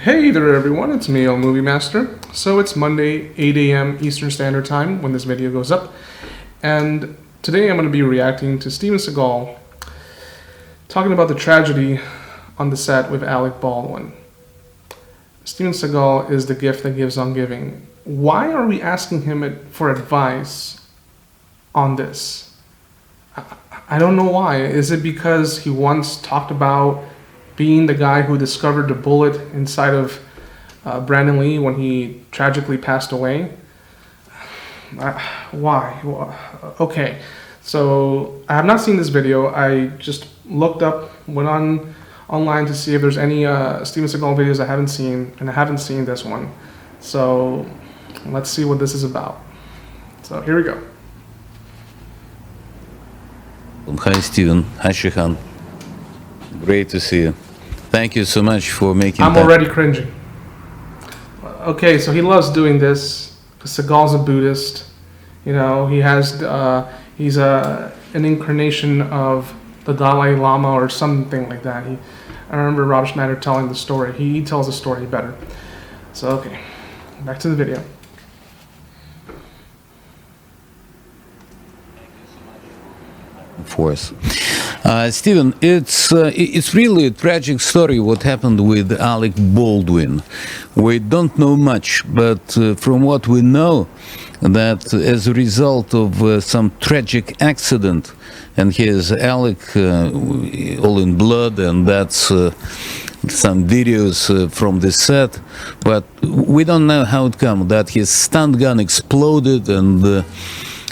Hey there everyone, it's me, elmoviemaster. So it's Monday, 8 a.m. Eastern Standard Time when this video goes up. And today I'm going to be reacting to Steven Seagal talking about the tragedy on the set with Alec Baldwin. Steven Seagal is the gift that gives on giving. Why are we asking him for advice on this? I don't know why. Is it because he once talked about being the guy who discovered the bullet inside of Brandon Lee when he tragically passed away? Why? Okay, so I have not seen this video. I just looked up, went online to see if there's any Steven Seagal videos I haven't seen, and I haven't seen this one. So let's see what this is about. So here we go. Hi Steven, hi Shihan. Great to see you. Thank you so much for making I'm already cringing. Okay, so he loves doing this. Seagal's a Buddhist. You know, he's an incarnation of the Dalai Lama or something like that. I remember Rob Schneider telling the story. He tells the story better. So, okay, back to the video. For us. Steven, it's really a tragic story what happened with Alec Baldwin. We don't know much, but from what we know, that as a result of some tragic accident, and here's Alec all in blood, and that's some videos from the set, but we don't know how it came, that his stun gun exploded and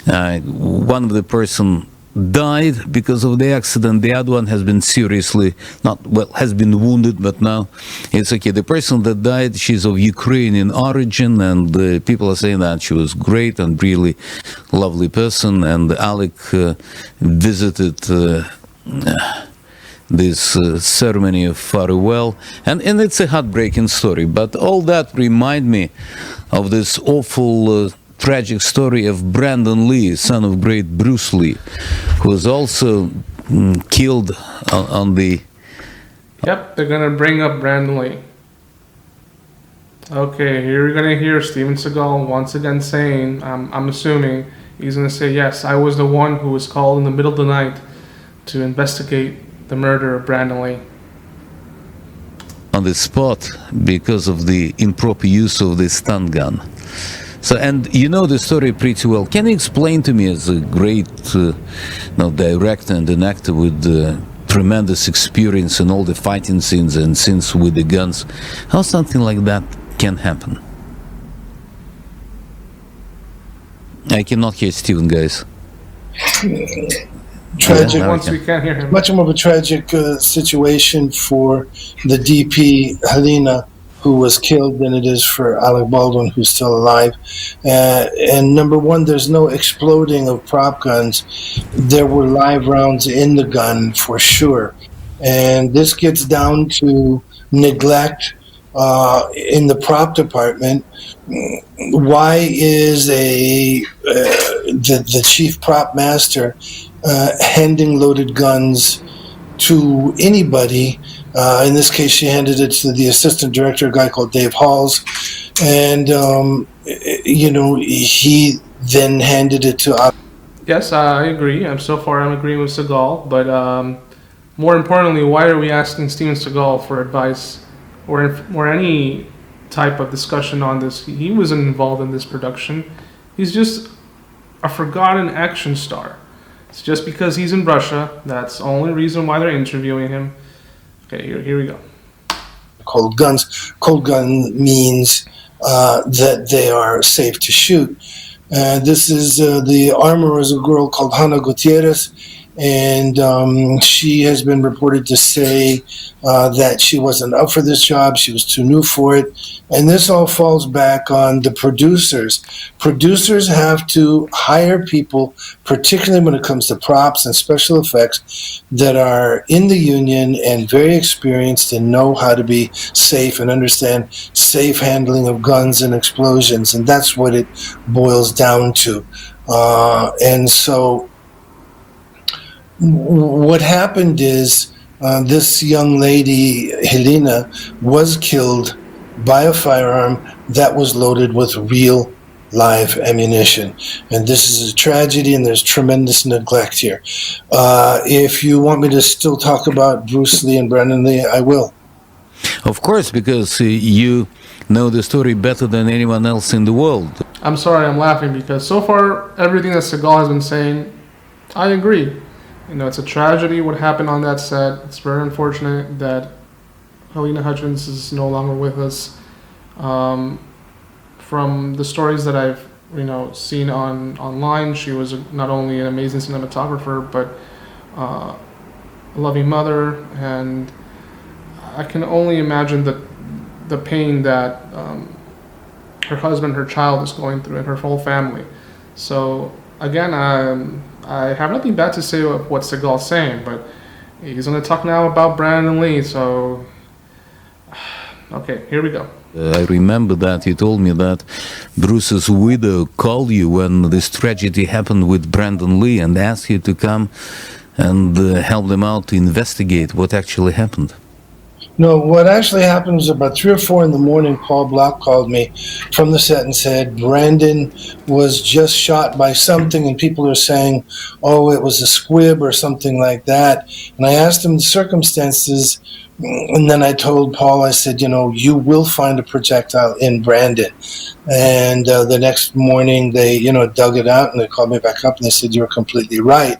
one of the person died because of the accident. The other one has been seriously, has been wounded, but now it's okay. The person that died, she's of Ukrainian origin, and people are saying that she was great and really lovely person. And Alec visited this ceremony of farewell, and it's a heartbreaking story. But all that remind me of this awful tragic story of Brandon Lee, son of great Bruce Lee, who was also killed on the... Yep, they're going to bring up Brandon Lee. Okay, here we're going to hear Steven Seagal once again saying, I'm assuming, he's going to say, yes, I was the one who was called in the middle of the night to investigate the murder of Brandon Lee. On the spot because of the improper use of the stun gun. So, and you know the story pretty well. Can you explain to me, as a great director and an actor with tremendous experience in all the fighting scenes and scenes with the guns, how something like that can happen? I cannot hear Steven, guys. Tragic. Once we can't hear him. Much more of a tragic situation for the DP, Helena, who was killed, than it is for Alec Baldwin, who's still alive. And number one, there's no exploding of prop guns. There were live rounds in the gun for sure. And this gets down to neglect in the prop department. Why is the chief prop master handing loaded guns to anybody? In this case, she handed it to the assistant director, a guy called Dave Halls, and he then handed it to. Yes, I agree. So far, I'm agreeing with Seagal, but more importantly, why are we asking Steven Seagal for advice or any type of discussion on this? He wasn't involved in this production. He's just a forgotten action star. It's just because he's in Russia. That's the only reason why they're interviewing him. Okay, here we go. Cold guns. Cold gun means that they are safe to shoot. This is the armorer is a girl called Hannah Gutierrez, and she has been reported to say that she wasn't up for this job, she was too new for it, and this all falls back on the producers. Producers have to hire people, particularly when it comes to props and special effects, that are in the union and very experienced and know how to be safe and understand safe handling of guns and explosions, and that's what it boils down to. And so what happened is this young lady, Helena, was killed by a firearm that was loaded with real live ammunition. And this is a tragedy, and there's tremendous neglect here. If you want me to still talk about Bruce Lee and Brandon Lee, I will. Of course, because you know the story better than anyone else in the world. I'm sorry, I'm laughing because so far everything that Seagal has been saying, I agree. You know, it's a tragedy what happened on that set. It's very unfortunate that Helena Hutchins is no longer with us. From the stories that I've seen online, she was not only an amazing cinematographer but a loving mother, and I can only imagine the pain that her husband, her child is going through, and her whole family. So again, I have nothing bad to say of what Seagal's saying, but he's going to talk now about Brandon Lee. So okay, here we go. I remember that you told me that Bruce's widow called you when this tragedy happened with Brandon Lee and asked you to come and help them out to investigate what actually happened. No, what actually happened was about 3 or 4 in the morning, Paul Block called me from the set and said Brandon was just shot by something, and people are saying, oh, it was a squib or something like that. And I asked him the circumstances, and then I told Paul, I said, you will find a projectile in Brandon. And the next morning they, dug it out, and they called me back up and they said, you're completely right.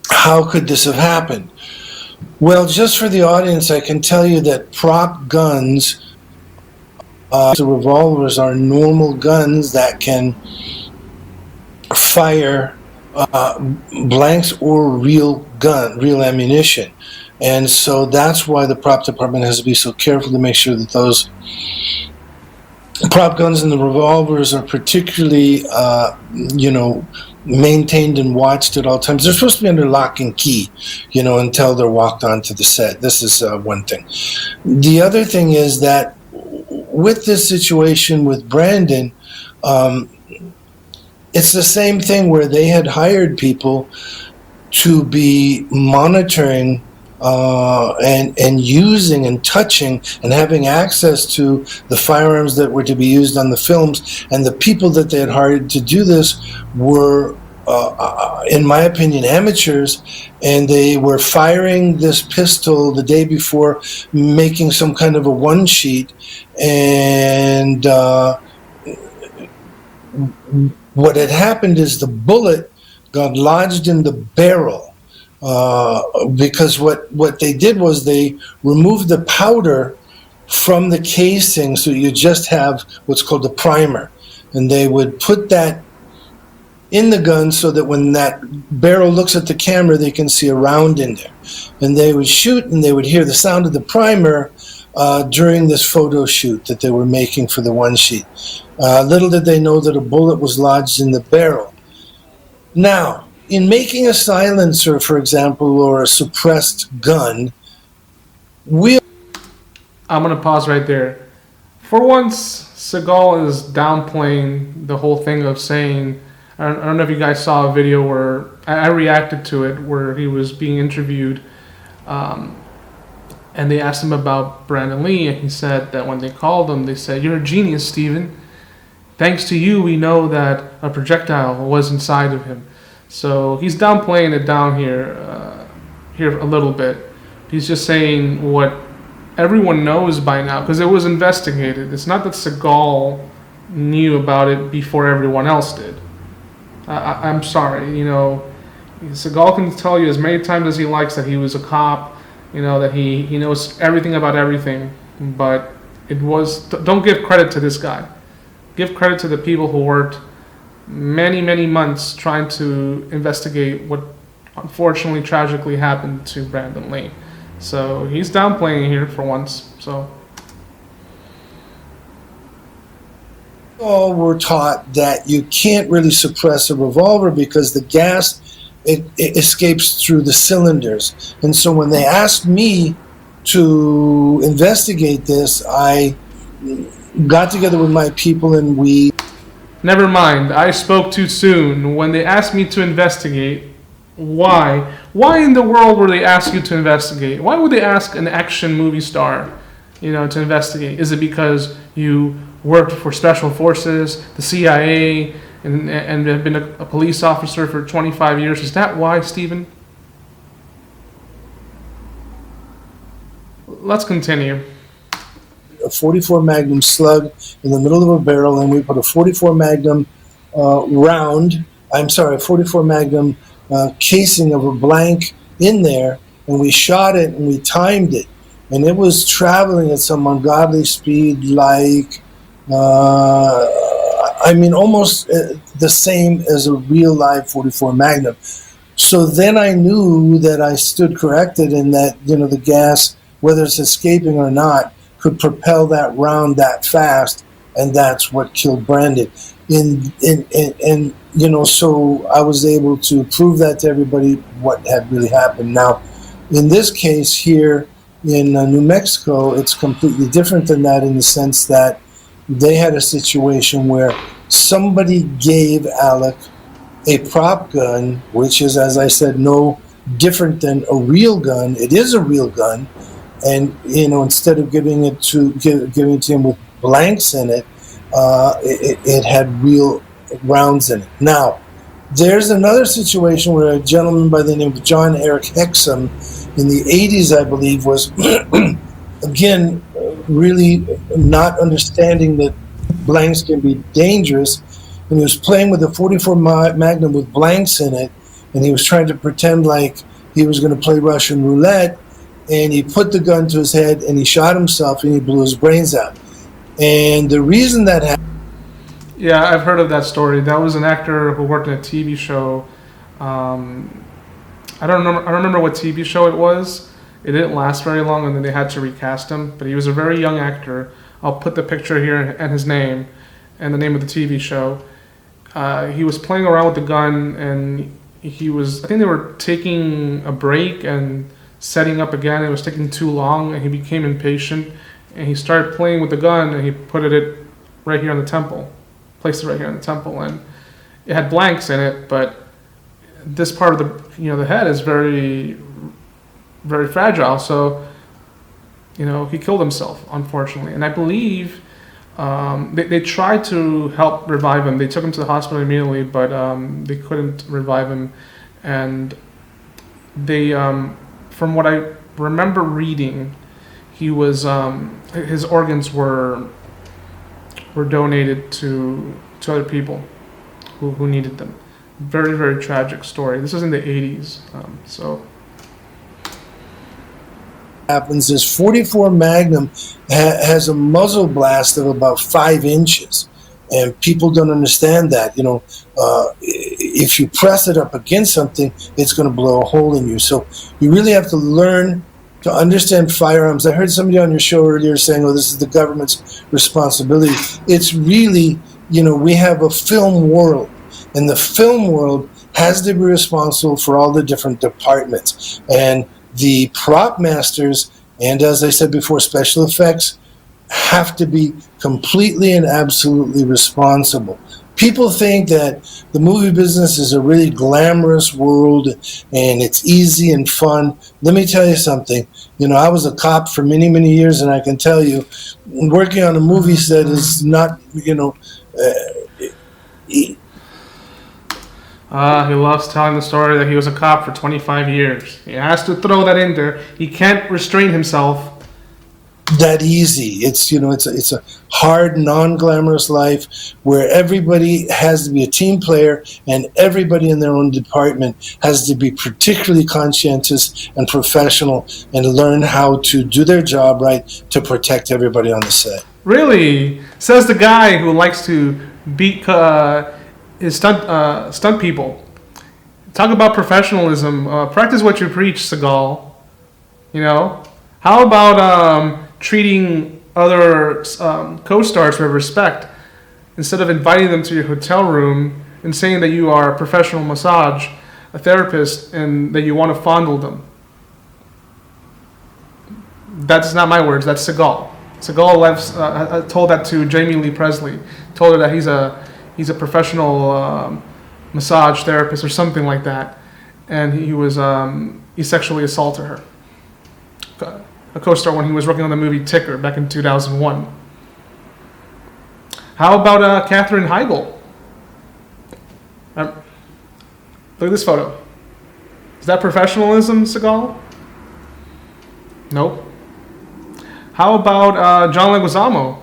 How could this have happened? Well, just for the audience, I can tell you that prop guns, the revolvers, are normal guns that can fire blanks or real ammunition. And so that's why the prop department has to be so careful to make sure that those prop guns and the revolvers are particularly, maintained and watched at all times. They're supposed to be under lock and key, until they're walked onto the set. This is one thing. The other thing is that with this situation with Brandon, it's the same thing where they had hired people to be monitoring and using and touching and having access to the firearms that were to be used on the films, and the people that they had hired to do this were, in my opinion, amateurs, and they were firing this pistol the day before, making some kind of a one sheet, and what had happened is the bullet got lodged in the barrel. Because what they did was they removed the powder from the casing, so you just have what's called a primer, and they would put that in the gun so that when that barrel looks at the camera, they can see a round in there, and they would shoot and they would hear the sound of the primer during this photo shoot that they were making for the one sheet. Little did they know that a bullet was lodged in the barrel. Now, in making a silencer, for example, or a suppressed gun, I'm going to pause right there. For once, Seagal is downplaying the whole thing of saying, I don't know if you guys saw a video where I reacted to it, where he was being interviewed, and they asked him about Brandon Lee, and he said that when they called him, they said, you're a genius, Steven. Thanks to you, we know that a projectile was inside of him. So he's downplaying it down here a little bit. He's just saying what everyone knows by now, because it was investigated. It's not that Seagal knew about it before everyone else did. I'm sorry, Seagal can tell you as many times as he likes that he was a cop, that he knows everything about everything, but don't give credit to this guy. Give credit to the people who worked many months trying to investigate what unfortunately tragically happened to Brandon Lee. So he's downplaying here for once. So all were taught that you can't really suppress a revolver because the gas it escapes through the cylinders. And so when they asked me to investigate this, I got together with my people and we... Never mind, I spoke too soon. When they asked me to investigate, why? Why in the world would they ask you to investigate? Why would they ask an action movie star to investigate? Is it because you worked for special forces, the CIA, and have been a police officer for 25 years? Is that why, Steven? Let's continue. A 44 Magnum slug in the middle of a barrel, and we put a 44 Magnum a 44 Magnum casing of a blank in there, and we shot it and we timed it, and it was traveling at some ungodly speed, like almost the same as a real live 44 Magnum. So then I knew that I stood corrected, and that the gas, whether it's escaping or not, could propel that round that fast, and that's what killed Brandon. So I was able to prove that to everybody what had really happened. Now, in this case here in New Mexico, it's completely different than that, in the sense that they had a situation where somebody gave Alec a prop gun, which is, as I said, no different than a real gun. It is a real gun. And instead of giving it to him with blanks in it, it had real rounds in it. Now, there's another situation where a gentleman by the name of John Eric Hexum in the 80s, I believe, was again really not understanding that blanks can be dangerous, and he was playing with a 44 Magnum with blanks in it, and he was trying to pretend like he was going to play Russian roulette. And he put the gun to his head, and he shot himself, and he blew his brains out. And the reason that happened... Yeah, I've heard of that story. That was an actor who worked in a TV show. I don't remember what TV show it was. It didn't last very long, and then they had to recast him. But he was a very young actor. I'll put the picture here and his name and the name of the TV show. He was playing around with the gun, and I think they were taking a break and setting up again. It was taking too long, and he became impatient, and he started playing with the gun, and he put it right here on the temple, placed it right here on the temple, and it had blanks in it, but this part of the head is very, very fragile, so he killed himself, unfortunately. And I believe they tried to help revive him. They took him to the hospital immediately, but they couldn't revive him, and they from what I remember reading, he was his organs were donated to other people who needed them. Very, very tragic story. This was in the 80s. Happens is 44 Magnum has a muzzle blast of about 5 inches, and people don't understand that. If you press it up against something, it's going to blow a hole in you. So you really have to learn to understand firearms. I heard somebody on your show earlier saying, "Oh, this is the government's responsibility." It's really, we have a film world, and the film world has to be responsible for all the different departments. And the prop masters, and as I said before, special effects, have to be completely and absolutely responsible. People think that the movie business is a really glamorous world and it's easy and fun. Let me tell you something. I was a cop for many, many years, and I can tell you, working on a movie set is not, he loves telling the story that he was a cop for 25 years. He has to throw that in there. He can't restrain himself. That easy. It's it's a hard, non-glamorous life where everybody has to be a team player, and everybody in their own department has to be particularly conscientious and professional and learn how to do their job right to protect everybody on the set. Really? Says the guy who likes to beat his stunt people. Talk about professionalism. Practice what you preach, Seagal. How about treating other co-stars with respect instead of inviting them to your hotel room and saying that you are a professional massage, a therapist, and that you want to fondle them? That's not my words. That's Seagal. Seagal told that to Jamie Lee Presley. Told her that he's a professional massage therapist or something like that, and he sexually assaulted her. a co-star when he was working on the movie Ticker back in 2001. How about Katherine Heigl? Look at this photo. Is that professionalism, Seagal? Nope. How about John Leguizamo?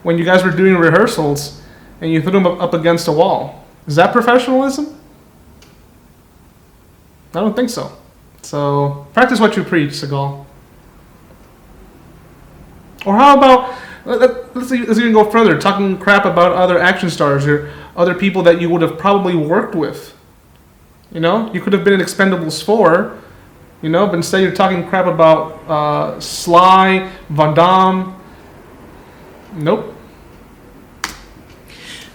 When you guys were doing rehearsals and you threw him up against a wall. Is that professionalism? I don't think so. So practice what you preach, Seagal. Or how about, let's even go further, talking crap about other action stars or other people that you would have probably worked with. You know, you could have been in Expendables 4, you know, but instead you're talking crap about Sly, Van Damme. Nope.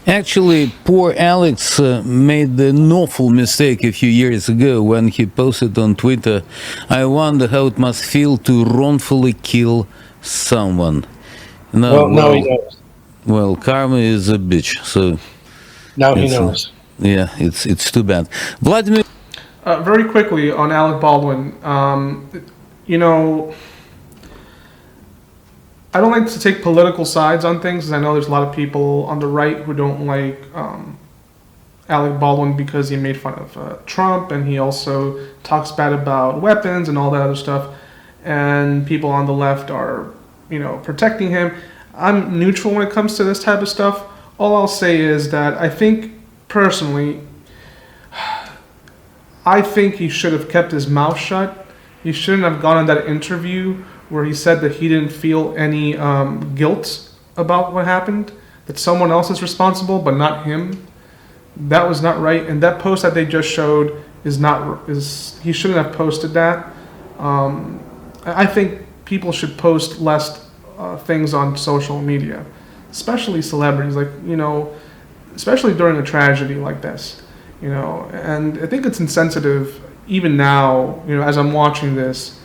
Actually, poor Alex made an awful mistake a few years ago when he posted on Twitter, "I wonder how it must feel to wrongfully kill someone." No, Now he knows. well, karma is a bitch, so Now he it's, knows. yeah, it's too bad. Vladimir. Very quickly on Alec Baldwin, you know, I don't like to take political sides on things, because I know there's a lot of people on the right who don't like Alec Baldwin because he made fun of Trump, and he also talks bad about weapons and all that other stuff. And people on the left are, you know, protecting him. I'm neutral when it comes to this type of stuff. All I'll say is that I think, personally, I think he should have kept his mouth shut. He shouldn't have gone on that interview where he said that he didn't feel any guilt about what happened, that someone else is responsible but not him. That was not right, and that post that they just showed is he shouldn't have posted that. I think people should post less things on social media, especially celebrities, like, you know, especially during a tragedy like this, you know. And I think it's insensitive even now, you know, as I'm watching this,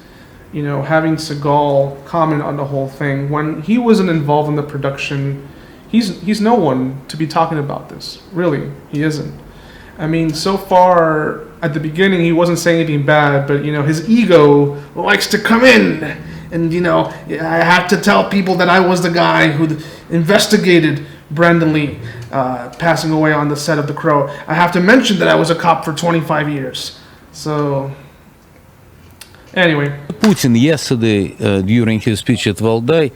you know, having Seagal comment on the whole thing when he wasn't involved in the production. He's no one to be talking about this. Really, he isn't. I mean, so far at the beginning he wasn't saying anything bad, but you know, his ego likes to come in, and you know, I have to tell people that I was the guy who investigated Brandon Lee passing away on the set of The Crow. I have to mention that I was a cop for 25 years. So anyway, Putin yesterday, during his speech at Valdai,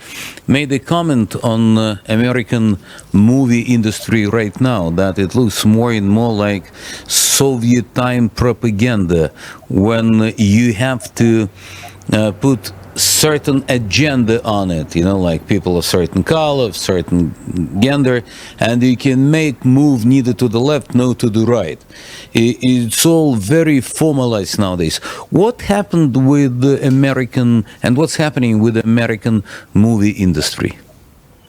made a comment on American movie industry right now, that it looks more and more like Soviet time propaganda, when you have to put certain agenda on it, you know, like people of certain color, of certain gender, and you can make move neither to the left nor to the right. It's all very formalized nowadays. What happened with the American, and what's happening with the American movie industry?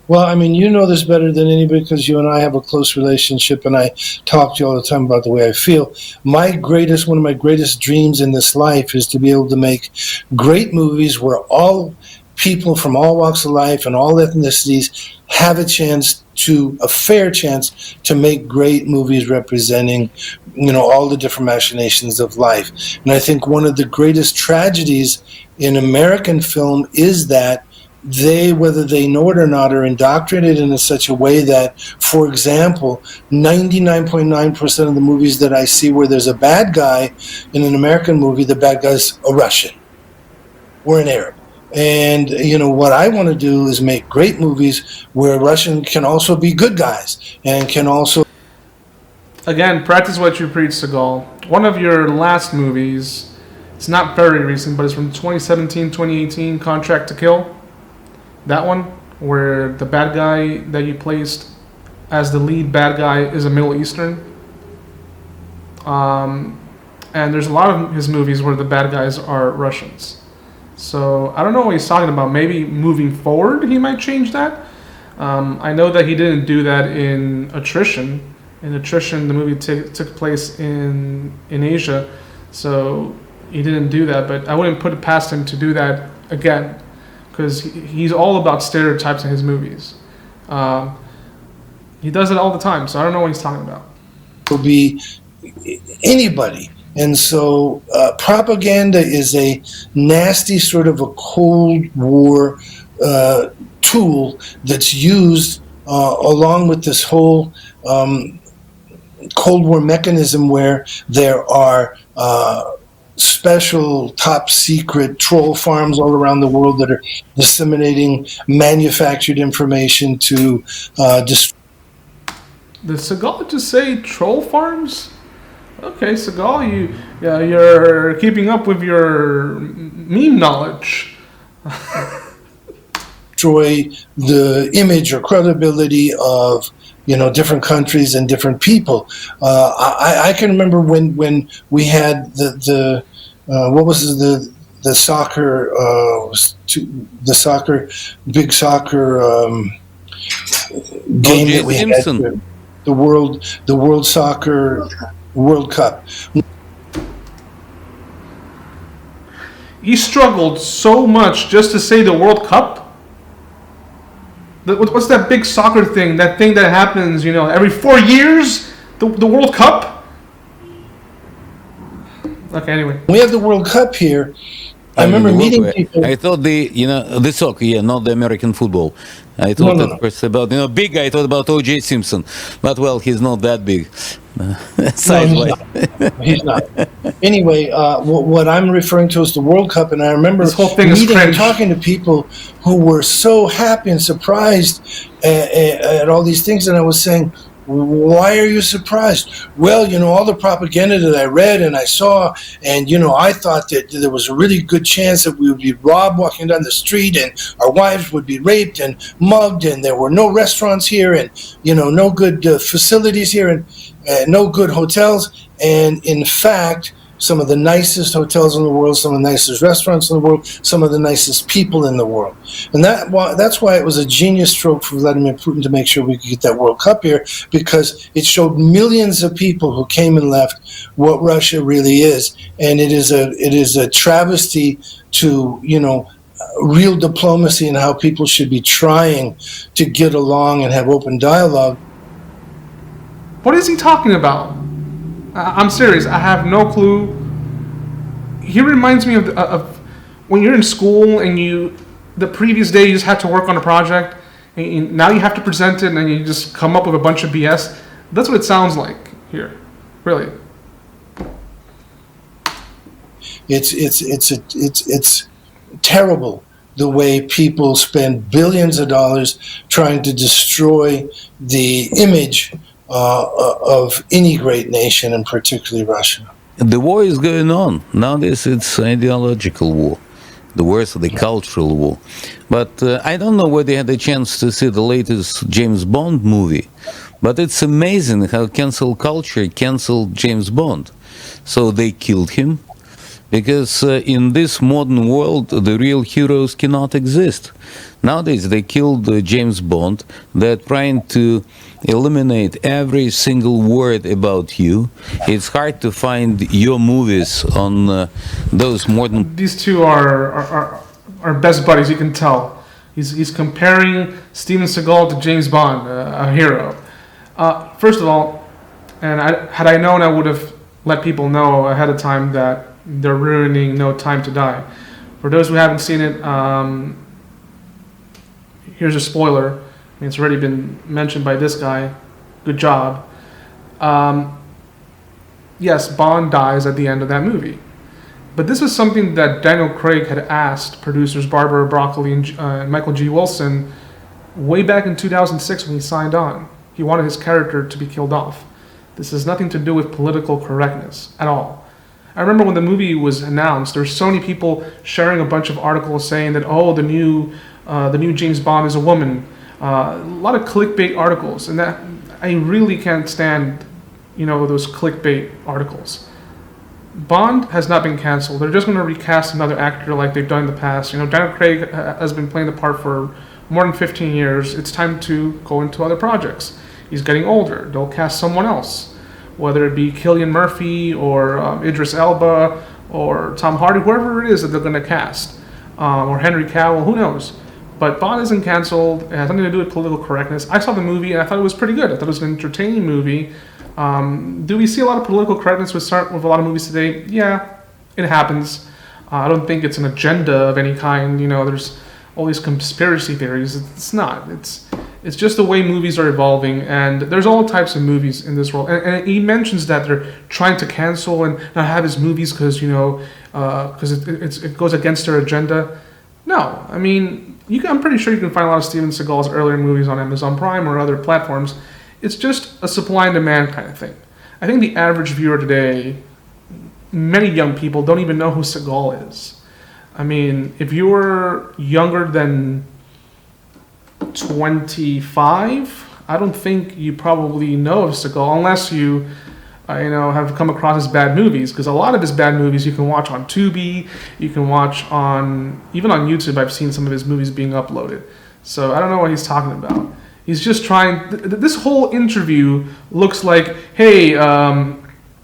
Well, I mean, you know this better than anybody because you and I have a close relationship, and I talk to you all the time about the way I feel. One of my greatest dreams in this life is to be able to make great movies where all people from all walks of life and all ethnicities have a fair chance to make great movies representing, you know, all the different machinations of life. And I think one of the greatest tragedies in American film is that they, whether they know it or not, are indoctrinated in such a way that, for example, 99.9% of the movies that I see where there's a bad guy in an American movie, the bad guy's a Russian or an Arab. And, you know, what I want to do is make great movies where Russian can also be good guys and can also... again, practice what you preach, Seagal. One of your last movies, it's not very recent, but it's from 2017, 2018, Contract to Kill. That one, where the bad guy that you placed as the lead bad guy is a Middle Eastern. And there's a lot of his movies where the bad guys are Russians. So I don't know what he's talking about. Maybe moving forward he might change that. I know that he didn't do that in Attrition. In Attrition, the movie took place in Asia, so he didn't do that. But I wouldn't put it past him to do that again, because he's all about stereotypes in his movies. He does it all the time, so I don't know what he's talking about. Will be anybody And so propaganda is a nasty sort of a Cold War tool that's used along with this whole Cold War mechanism where there are special top secret troll farms all around the world that are disseminating manufactured information to destroy. Did Seagal just say troll farms? Okay, Seagal, you're keeping up with your meme knowledge. Destroy the image or credibility of different countries and different people. I can remember when we had the what was the soccer big soccer game that we Simpson. had, the World Soccer World Cup. You struggled so much just to say the World Cup? What's that big soccer thing? That thing that happens, every 4 years? The World Cup? Okay, anyway. We have the World Cup here. I remember meeting people. I thought the soccer, not the American football. I thought No. was about, big guy. I thought about O.J. Simpson. But, well, he's not that big. No, he's not. Anyway, what I'm referring to is the World Cup, and I remember This whole thing is meeting and cringe. talking to people who were so happy and surprised at all these things, and I was saying, why are you surprised? Well, all the propaganda that I read and I saw, and, I thought that there was a really good chance that we would be robbed walking down the street and our wives would be raped and mugged, and there were no restaurants here and, no good facilities here and no good hotels. And in fact, some of the nicest hotels in the world, some of the nicest restaurants in the world, some of the nicest people in the world. And that's why it was a genius stroke for Vladimir Putin to make sure we could get that World Cup here, because it showed millions of people who came and left what Russia really is. And it is a travesty to, real diplomacy and how people should be trying to get along and have open dialogue. What is he talking about? I'm serious. I have no clue. He reminds me of when you're in school and the previous day you just had to work on a project, and now you have to present it, and you just come up with a bunch of BS. That's what it sounds like here, really. It's terrible the way people spend billions of dollars trying to destroy the image of any great nation, and particularly Russia. The war is going on. Nowadays it's ideological war. The worst of the cultural war. But I don't know whether you had a chance to see the latest James Bond movie. But it's amazing how cancel culture canceled James Bond. So they killed him. Because in this modern world, the real heroes cannot exist. Nowadays, they killed James Bond. They're trying to eliminate every single word about you. It's hard to find your movies on those modern... These two are best buddies, you can tell. He's comparing Steven Seagal to James Bond, a hero. First of all, and had I known, I would have let people know ahead of time that they're ruining No Time to Die. For those who haven't seen it, here's a spoiler. It's already been mentioned by this guy. Good job. Yes, Bond dies at the end of that movie. But this was something that Daniel Craig had asked producers Barbara Broccoli and Michael G. Wilson way back in 2006 when he signed on. He wanted his character to be killed off. This has nothing to do with political correctness at all. I remember when the movie was announced, there were so many people sharing a bunch of articles saying that, the new James Bond is a woman. A lot of clickbait articles, and that I really can't stand, those clickbait articles. Bond has not been canceled. They're just going to recast another actor like they've done in the past. Daniel Craig has been playing the part for more than 15 years. It's time to go into other projects. He's getting older. They'll cast someone else. Whether it be Cillian Murphy or Idris Elba or Tom Hardy, whoever it is that they're going to cast, or Henry Cavill, who knows. But Bond isn't canceled. It has nothing to do with political correctness. I saw the movie and I thought it was pretty good. I thought it was an entertaining movie. Do we see a lot of political correctness with a lot of movies today? Yeah, it happens. I don't think it's an agenda of any kind. You know, there's all these conspiracy theories. It's not. It's just the way movies are evolving, and there's all types of movies in this world. And he mentions that they're trying to cancel and not have his movies because it goes against their agenda. No, I mean, I'm pretty sure you can find a lot of Steven Seagal's earlier movies on Amazon Prime or other platforms. It's just a supply and demand kind of thing. I think the average viewer today, many young people don't even know who Seagal is. I mean, if you were younger than 25, I don't think you probably know of Seagal unless you have come across his bad movies, because a lot of his bad movies you can watch on Tubi, you can watch even on YouTube. I've seen some of his movies being uploaded. So I don't know what he's talking about. He's just trying, this whole interview looks like, hey, I'm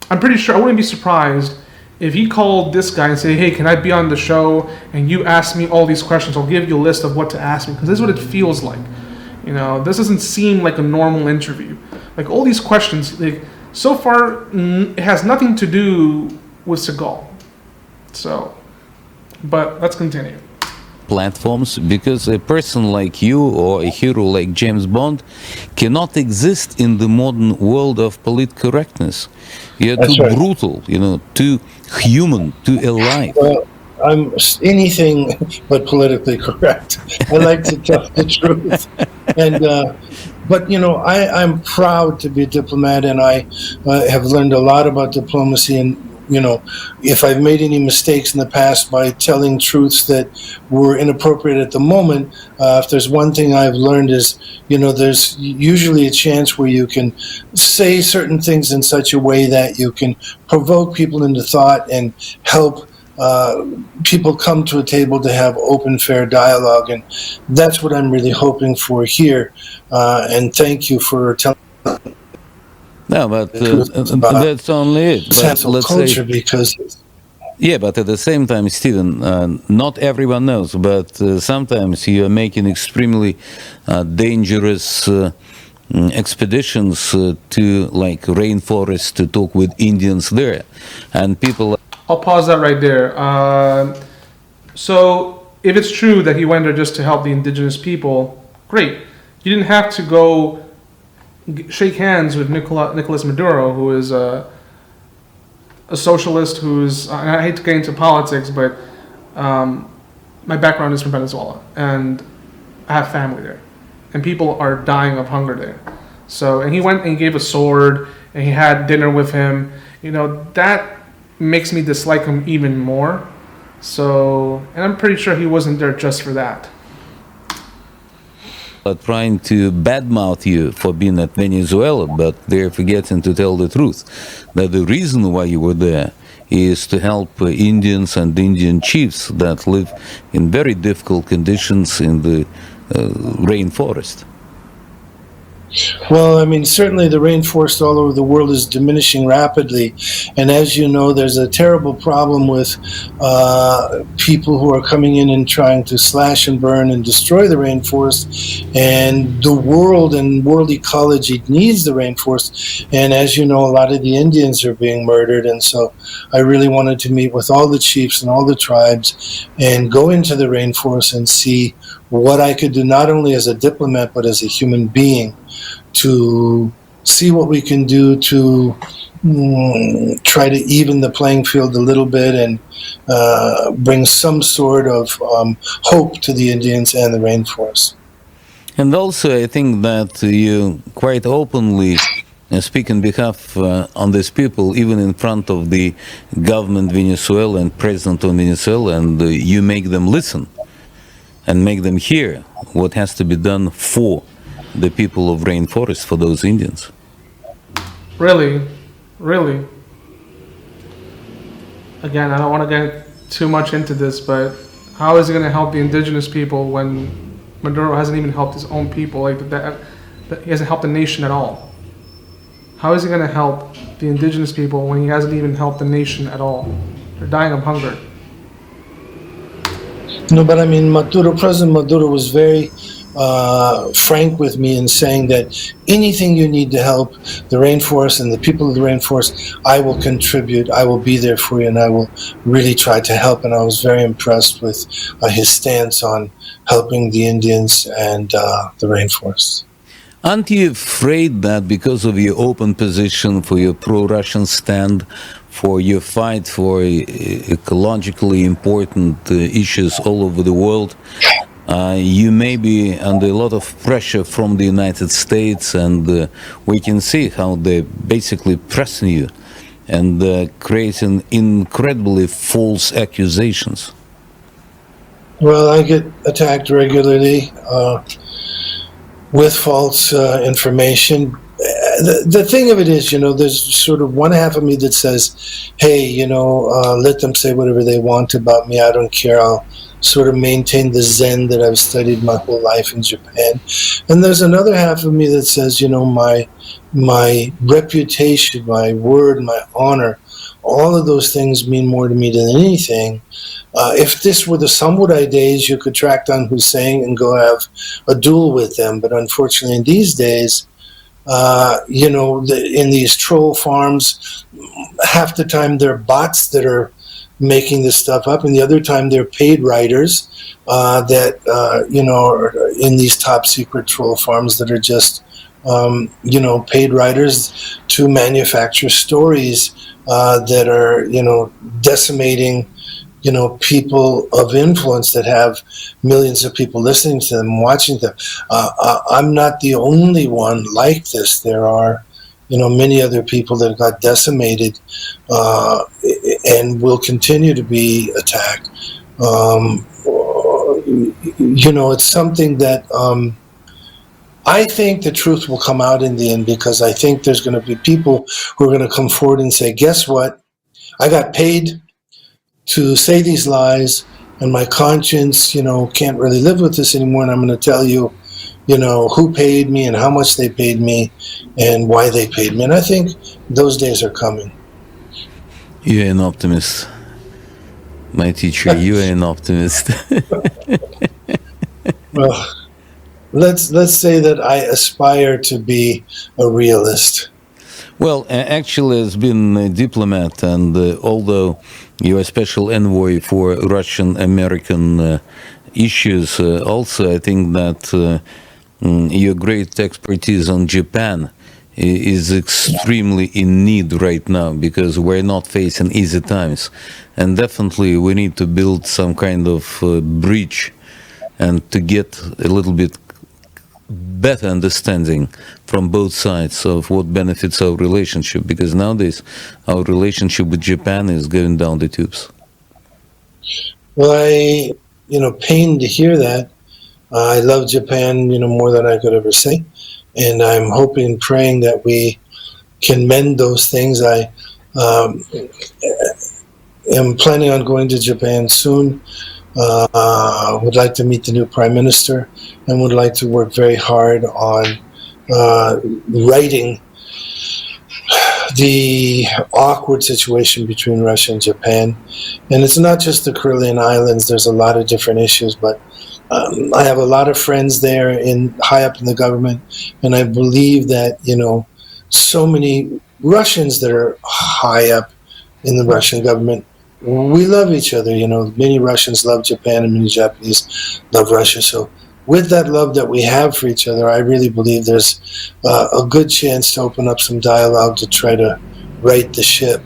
pretty sure, I wouldn't be surprised if he called this guy and say, hey, can I be on the show and you ask me all these questions, I'll give you a list of what to ask me, because this is what it feels like. You know, this doesn't seem like a normal interview. Like all these questions, so far, it has nothing to do with Seagal. So, but let's continue. Platforms, because a person like you or a hero like James Bond cannot exist in the modern world of political correctness. You're That's too right. brutal, too human, too alive. Well, I'm anything but politically correct. I like to tell the truth. And but I'm proud to be a diplomat, and I have learned a lot about diplomacy. And if I've made any mistakes in the past by telling truths that were inappropriate at the moment, if there's one thing I've learned is, there's usually a chance where you can say certain things in such a way that you can provoke people into thought and help people come to a table to have open, fair dialogue. And that's what I'm really hoping for here. And thank you for telling No, but the truth about that's only it. But cancel let's culture, say, because yeah, but at the same time, Stephen, not everyone knows, but sometimes you are making extremely dangerous expeditions to rainforest to talk with Indians there, and people. I'll pause that right there. So, if it's true that he went there just to help the indigenous people, great. You didn't have to go shake hands with Nicolas Maduro, who is a socialist who's, and I hate to get into politics, but my background is from Venezuela, and I have family there, and people are dying of hunger there. So, and he went and gave a sword, and he had dinner with him. That makes me dislike him even more. So, and I'm pretty sure he wasn't there just for that. Trying to badmouth you for being at Venezuela, but they're forgetting to tell the truth. That the reason why you were there is to help Indians and Indian chiefs that live in very difficult conditions in the rainforest. Well, I mean, certainly the rainforest all over the world is diminishing rapidly. And as you know, there's a terrible problem with people who are coming in and trying to slash and burn and destroy the rainforest. And the world and world ecology needs the rainforest. And as you know, a lot of the Indians are being murdered. And so I really wanted to meet with all the chiefs and all the tribes and go into the rainforest and see what I could do, not only as a diplomat, but as a human being, to see what we can do to try to even the playing field a little bit and bring some sort of hope to the Indians and the rainforest. And also, I think that you quite openly speak on behalf on these people, even in front of the government Venezuela and president of Venezuela, and you make them listen and make them hear what has to be done for the people of rainforest, for those Indians. Really? Really? Again, I don't want to get too much into this, but how is it going to help the indigenous people when Maduro hasn't even helped his own people? That he hasn't helped the nation at all. How is he going to help the indigenous people when he hasn't even helped the nation at all? They're dying of hunger. No, but I mean, President Maduro was very frank with me in saying that anything you need to help the rainforest and the people of the rainforest, I will contribute. I will be there for you, and I will really try to help. And I was very impressed with his stance on helping the Indians and the rainforest. Aren't you afraid that because of your open position, for your pro-Russian stand, for your fight for ecologically important issues all over the world, you may be under a lot of pressure from the United States, and we can see how they're basically pressing you and creating incredibly false accusations? Well, I get attacked regularly with false information. The thing of it is, there's sort of one half of me that says, hey, let them say whatever they want about me. I don't care. I'll sort of maintain the Zen that I've studied my whole life in Japan. And there's another half of me that says, my reputation, my word, my honor, all of those things mean more to me than anything. If this were the samurai days, you could track down Hussein and go have a duel with them. But unfortunately, in these days, in these troll farms, half the time they're bots that are making this stuff up, and the other time they're paid writers that are in these top secret troll farms that are just paid writers to manufacture stories that are decimating people of influence that have millions of people listening to them, watching them. I'm not the only one like this. There are, many other people that got decimated and will continue to be attacked. It's something that I think the truth will come out in the end, because I think there's going to be people who are going to come forward and say, guess what? I got paid to say these lies, and my conscience, can't really live with this anymore, and I'm going to tell you, who paid me and how much they paid me and why they paid me. And I think those days are coming. You're an optimist. My teacher, you are an optimist. Well, let's say that I aspire to be a realist. Well, actually, as been a diplomat, and although you're a special envoy for Russian-American issues, also I think that your great expertise on Japan is extremely in need right now, because we're not facing easy times. And definitely we need to build some kind of bridge and to get a little bit better understanding from both sides of what benefits our relationship, because nowadays our relationship with Japan is going down the tubes. Well, pained to hear that. I love Japan, more than I could ever say, and I'm hoping and praying that we can mend those things. I am planning on going to Japan soon. Would like to meet the new Prime Minister, and would like to work very hard on righting the awkward situation between Russia and Japan. And it's not just the Kurilian Islands, there's a lot of different issues, but I have a lot of friends there high up in the government, and I believe that, so many Russians that are high up in the Russian government, we love each other. Many Russians love Japan and many Japanese love Russia. So with that love that we have for each other, I really believe there's a good chance to open up some dialogue to try to right the ship,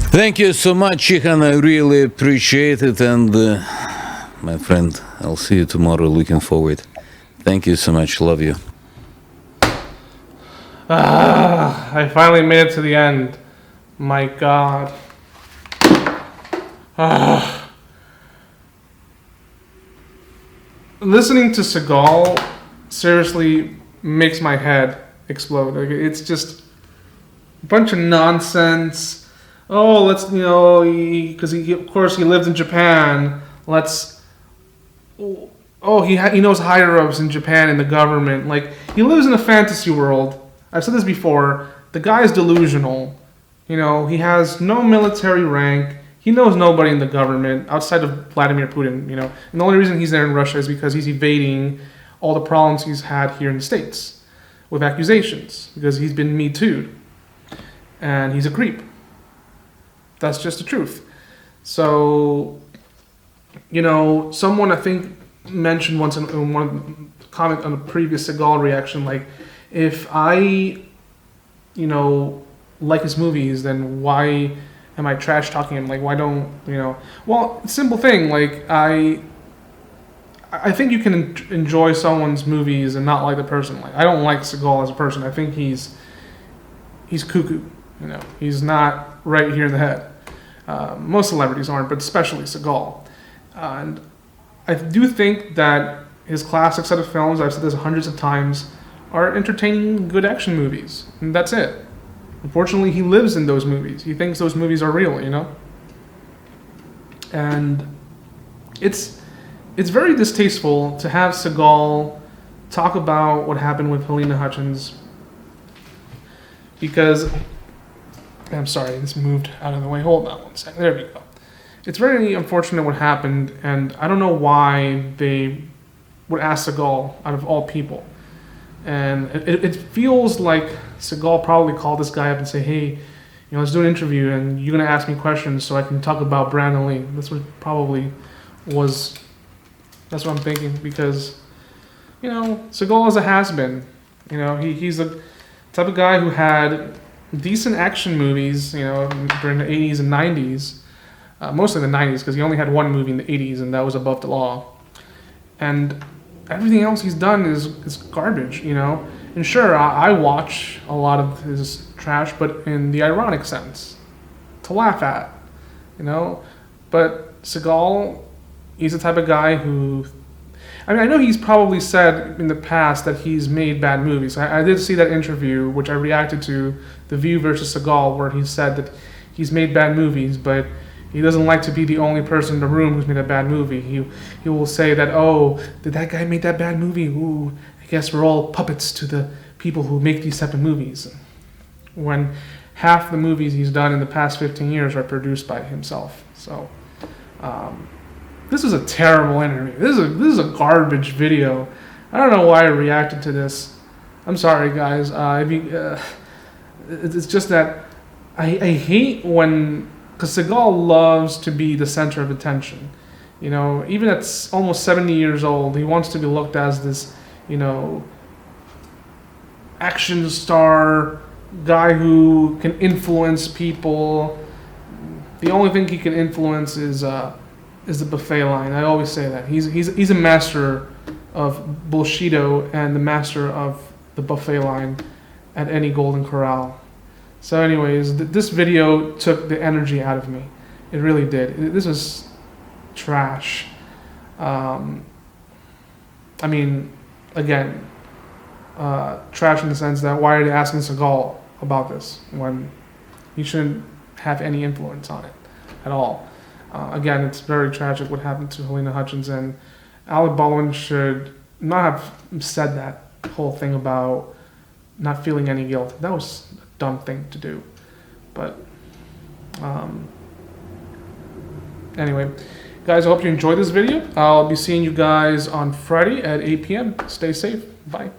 Thank you so much, Chihan. I really appreciate it. And my friend, I'll see you tomorrow. Looking forward. Thank you so much. Love you. I finally made it to the end. My God. Listening to Seagal seriously makes my head explode. Like, it's just a bunch of nonsense. Oh, let's, because of course he lived in Japan. He knows higher ups in Japan in the government. Like, he lives in a fantasy world. I've said this before. The guy is delusional. He has no military rank. he knows nobody in the government outside of Vladimir Putin, you know. And the only reason he's there in Russia is because he's evading all the problems he's had here in the States with accusations, because he's been Me Too'd. And he's a creep. That's just the truth. So, you know, someone I think mentioned once in one comment on a previous Seagal reaction, like, if I, you know, like his movies, then why am I trash talking him? Like, why don't, you know? Well, simple thing. Like, I think you can enjoy someone's movies and not like the person. Like, I don't like Seagal as a person. I think he's cuckoo. You know, he's not right here in the head. Most celebrities aren't, but especially Seagal. And I do think that his classic set of films, I've said this hundreds of times, are entertaining, good action movies. And that's it. Unfortunately, he lives in those movies. He thinks those movies are real, you know? And it's very distasteful to have Seagal talk about what happened with Helena Hutchins, because, I'm sorry, this moved out of the way. Hold on one second. There we go. It's very unfortunate what happened, and I don't know why they would ask Seagal out of all people. And it feels like Seagal probably called this guy up and say, hey, you know, let's do an interview, and you're going to ask me questions so I can talk about Brandon Lee. That's what probably was, that's what I'm thinking, because, you know, Seagal is a has-been. You know, he's the type of guy who had decent action movies, you know, during the 80s and 90s. Mostly the 90s, because he only had one movie in the 80s, and that was Above the Law. And everything else he's done is garbage, you know. And sure, I watch a lot of his trash, but in the ironic sense, to laugh at, you know. But Seagal, he's the type of guy who, I mean, I know he's probably said in the past that he's made bad movies. I did see that interview, which I reacted to, The View versus Seagal, where he said that he's made bad movies, but he doesn't like to be the only person in the room who's made a bad movie. He will say that, oh, did that guy make that bad movie? Ooh, I guess we're all puppets to the people who make these type of movies. When half the movies he's done in the past 15 years are produced by himself. So, this is a terrible interview. This is a garbage video. I don't know why I reacted to this. I'm sorry, guys. It's just that I hate when, because Seagal loves to be the center of attention. You know, even at almost 70 years old, he wants to be looked as this, you know, action star guy who can influence people. The only thing he can influence is the buffet line. I always say that. He's a master of bullshido and the master of the buffet line at any Golden Corral. So anyways, this video took the energy out of me. It really did. This was trash. I mean, again, trash in the sense that why are they asking Seagal about this when he shouldn't have any influence on it at all? Again, it's very tragic what happened to Helena Hutchins, and Alec Baldwin should not have said that whole thing about not feeling any guilt. That was dumb thing to do. But anyway, guys, I hope you enjoyed this video. I'll be seeing you guys on Friday at 8 p.m. Stay safe. Bye.